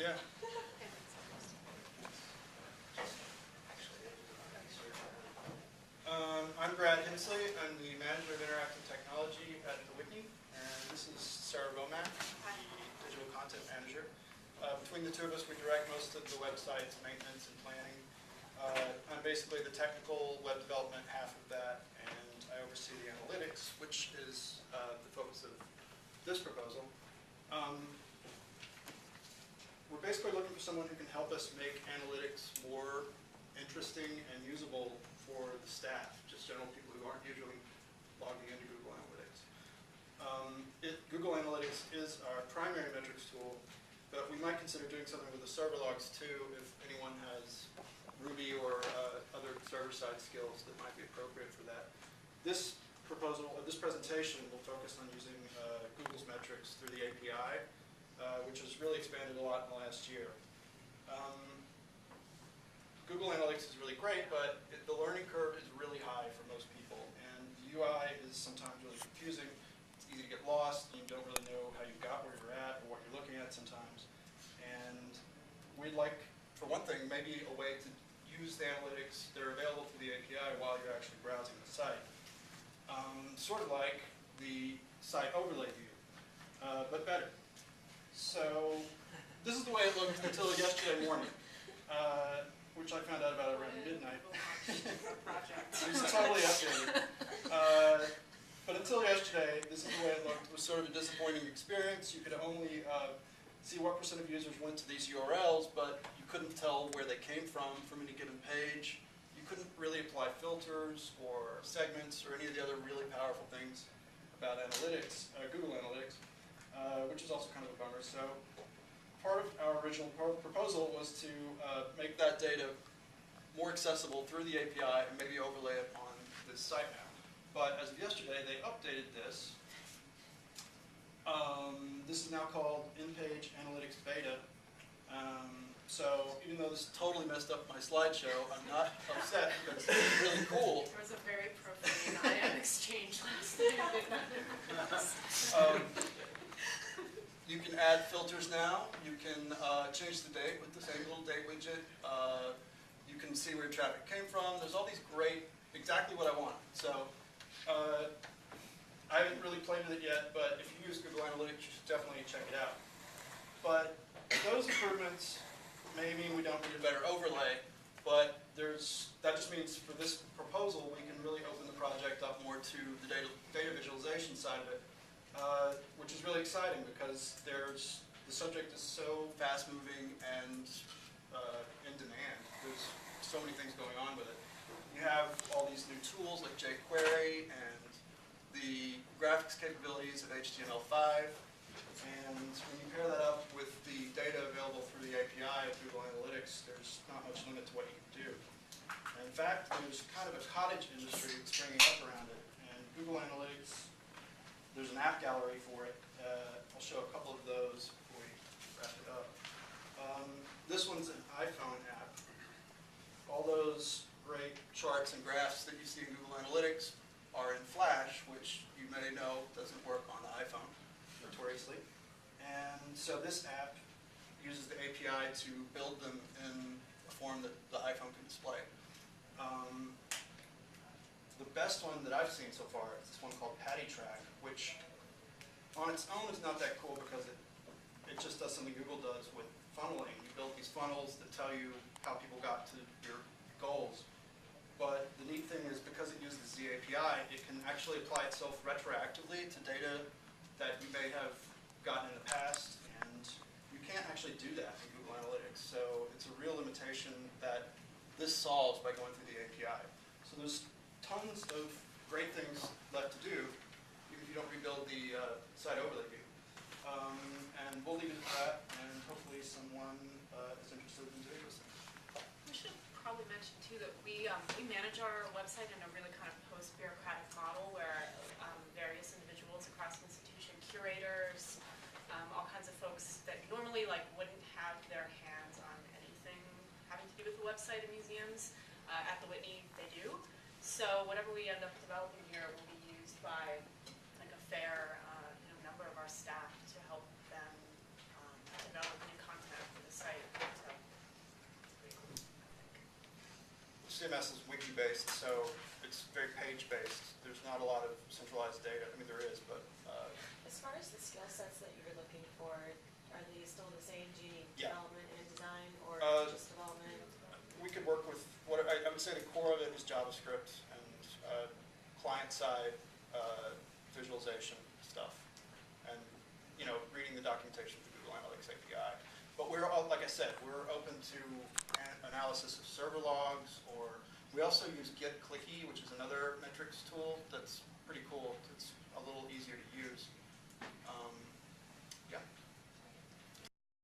Yeah. I'm Brad Hensley. I'm the Manager of Interactive Technology at the Whitney, and this is Sarah Romack, the Digital Content Manager. Between the two of us, we direct most of the website's maintenance and planning. I'm basically the technical web development half of that, and I oversee the analytics, which is the focus of this proposal. We're basically looking for someone who can help us make analytics more interesting and usable for the staff, just general people who aren't usually logging into Google Analytics. Google Analytics is our primary metrics tool, but we might consider doing something with the server logs too if anyone has Ruby or other server-side skills that might be appropriate for that. This proposal, this presentation will focus on using Google's metrics through the API, which has really expanded a lot in the last year. Google Analytics is really great, but the learning curve is really high for most people, and the UI is sometimes really confusing. It's easy to get lost, and you don't really know how you got where you're at or what you're looking at sometimes. And we'd like, for one thing, maybe a way to use the analytics that are available through the API while you're actually browsing the site. Sort of like the site overlay view, but better. So this is the way it looked until yesterday morning. Which I found out about around midnight. It was totally updated. But until yesterday, this is the way it looked. It was sort of a disappointing experience. You could only see what % of users went to these URLs, but you couldn't tell where they came from any given page. You couldn't really apply filters or segments or any of the other really powerful things about analytics, Google Analytics, which is also kind of a bummer. So part of our original proposal was to make that data more accessible through the API and maybe overlay it on this site now. But as of yesterday, they updated this. This is now called In-Page Analytics Beta. So even though this totally messed up my slideshow, I'm not upset because it's really cool. There was a very profane IM exchange last night. You can add filters now. You can change the date with the same little date widget. You can see where traffic came from. There's all these great, exactly what I want. So I haven't really played with it yet, but if you use Google Analytics, you should definitely check it out. But those improvements may mean we don't need a better overlay, but that just means for this proposal, we can really open the project up more to the data visualization side of it. Which is really exciting because the subject is so fast-moving and in demand. There's so many things going on with it. You have all these new tools like jQuery and the graphics capabilities of HTML5. And when you pair that up with the data available through the API of Google Analytics, there's not much limit to what you can do. And in fact, there's kind of a cottage industry that's springing up around it. And Google Analytics, there's an app gallery for it. I'll show a couple of those before we wrap it up. This one's an iPhone app. All those great charts and graphs that you see in Google Analytics are in Flash, which you may know doesn't work on the iPhone, notoriously. And so this app uses the API to build them in a form that the iPhone can display. The best one that I've seen so far is this one called Patty Track, which on its own is not that cool because it just does something Google does with funneling. You build these funnels that tell you how people got to your goals. But the neat thing is because it uses the API, it can actually apply itself retroactively to data that you may have gotten in the past, and you can't actually do that in Google Analytics. So it's a real limitation that this solves by going through the API. So there's tons of great things left to do, even if you don't rebuild the site overlay view. And we'll leave it at that, and hopefully someone is interested in doing this. We should probably mention too that we manage our website in a really kind of post-bureaucratic model where various individuals across the institution, curators, all kinds of folks that normally wouldn't have their hands on anything having to do with the website of museums. At the Whitney, they do. So whatever we end up developing here will be used by a fair number of our staff to help them develop new content for the CMS is wiki-based, so it's very page-based. There's not a lot of centralized data. I mean, there is, but As far as the skill sets that you were looking for, are they still the same? Do you need Yeah. development and design, or just development? we could work with what I would say the core of it is JavaScript and client-side visualization stuff, and reading the documentation for Google Analytics API. But we're like I said, we're open to analysis of server logs, or we also use Get Clicky, which is another metrics tool that's pretty cool. It's a little easier to use.